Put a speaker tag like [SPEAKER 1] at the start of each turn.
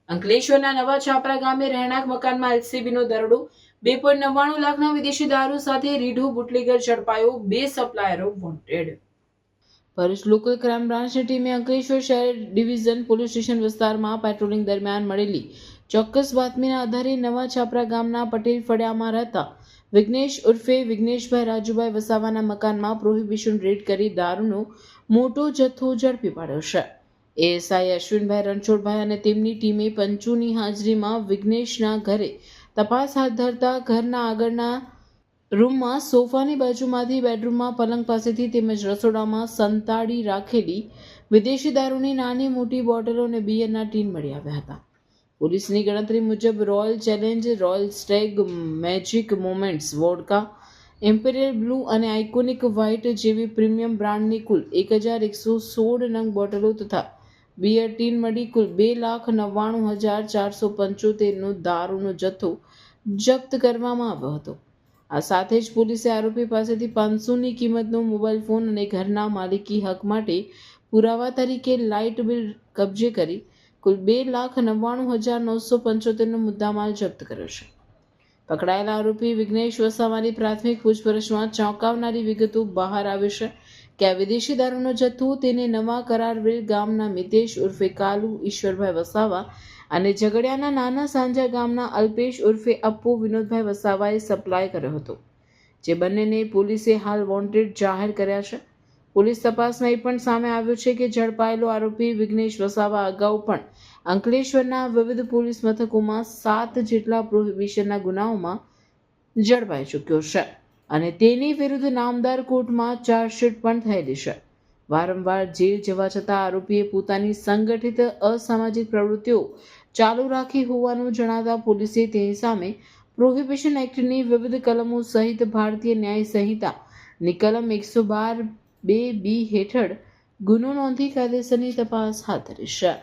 [SPEAKER 1] અંકલેશ્વરના નવા છાપરા ગામે રહેણાંક મકાનમાં એલસીબીનો દરોડો 2.99 લાખના વિદેશી દારૂ સાથે રીઢો બુટલેગર ઝડપાયો, 2 સપ્લાયરો વોન્ટેડ. ભરૂચ લોકલ ક્રાઇમ બ્રાન્ચની ટીમે અંકલેશ્વર શહેર ડિવિઝન પોલીસ સ્ટેશન વિસ્તારમાં પેટ્રોલિંગ દરમિયાન મળેલી ચોક્કસ બાતમીના આધારે નવા છાપરા ગામના પટેલ ફળિયામાં રહેતા વિઘ્નેશ ઉર્ફે વિઘ્નેશભાઈ રાજુભાઈ વસાવાના મકાનમાં પ્રોહિબિશન રેડ કરી દારૂનો મોટો જથ્થો ઝડપી પાડ્યો છે. એએસઆઈ અશ્વિનભાઈ રણછોડભાઈ અને તેમની ટીમે પંચોની હાજરીમાં વિઘ્નેશના ઘરે તપાસ હાથ ધરતા ઘરના આગળના રૂમમાં સોફાની બાજુમાંથી બેડરૂમમાં પલંગ પાસેથી તેમજ રસોડામાં સંતાડી રાખેલી વિદેશી દારૂની નાની મોટી બોટલો અને બિયરના ટીન મળી આવ્યા હતા. પોલીસની ગણતરી મુજબ royal challenge, royal Stag, magic moments, vodka, imperial blue અને આઇકોનિક વ્હાઇટ જેવી પ્રીમિયમ બ્રાન્ડની કુલ 1116 નંગ બોટલો તથા બિયર ટીન મળી કુલ 2,99,475નો દારૂનો જથ્થો જપ્ત કરવામાં આવ્યો હતો. આ સાથે જ પોલીસે આરોપી પાસેથી 500ની કિંમતનો મોબાઈલ ફોન અને ઘરના માલિકી હક માટે પુરાવા તરીકે લાઇટ બિલ કબજે કરી કુલ 2,99,975નો મુદ્દામાલ જપ્ત કર્યો છે. પકડાયેલા આરોપી વિઘ્નેશ વસાવાની પ્રાથમિક પૂછપરછમાં ચોંકાવનારી વિગતો બહાર આવી છે કે આ વિદેશી દારૂનો જથ્થો તેને નવા કરારવેલ ગામના મિતેશ ઉર્ફે કાલુ ઈશ્વરભાઈ વસાવા અને ઝઘડિયાના નાના સાંજા ગામના અલ્પેશ ઉર્ફે અપ્પુ વિનોદભાઈ વસાવાએ સપ્લાય કર્યો હતો, જે બંનેને પોલીસે હાલ વોન્ટેડ જાહેર કર્યા છે. પોલીસ તપાસમાં એ પણ સામે આવ્યું છે કે ઝડપાયેલો આરોપી વિઘ્નેશ વસાવા અગાઉ પણ અંકલેશ્વરના વિવિધ પોલીસ મથકોમાં 7 જેટલા પ્રોહિબિશનના ગુનાઓમાં ઝડપાઈ ચૂક્યો છે અને તેની વિરુદ્ધ નામદાર કોર્ટમાં ચાર્જશીટ પણ થયેલી છે. વારંવાર જેલ જવા છતાં આરોપીએ પોતાની સંગઠિત અસામાજિક પ્રવૃત્તિઓ ચાલુ રાખી હોવાનું જણાવતા પોલીસે તેની સામે પ્રોહિબિશન એક્ટની વિવિધ કલમો સહિત ભારતીય ન્યાય સંહિતાની કલમ 112(2) હેઠળ ગુનો નોંધી કાયદેસરની તપાસ હાથ ધરી છે.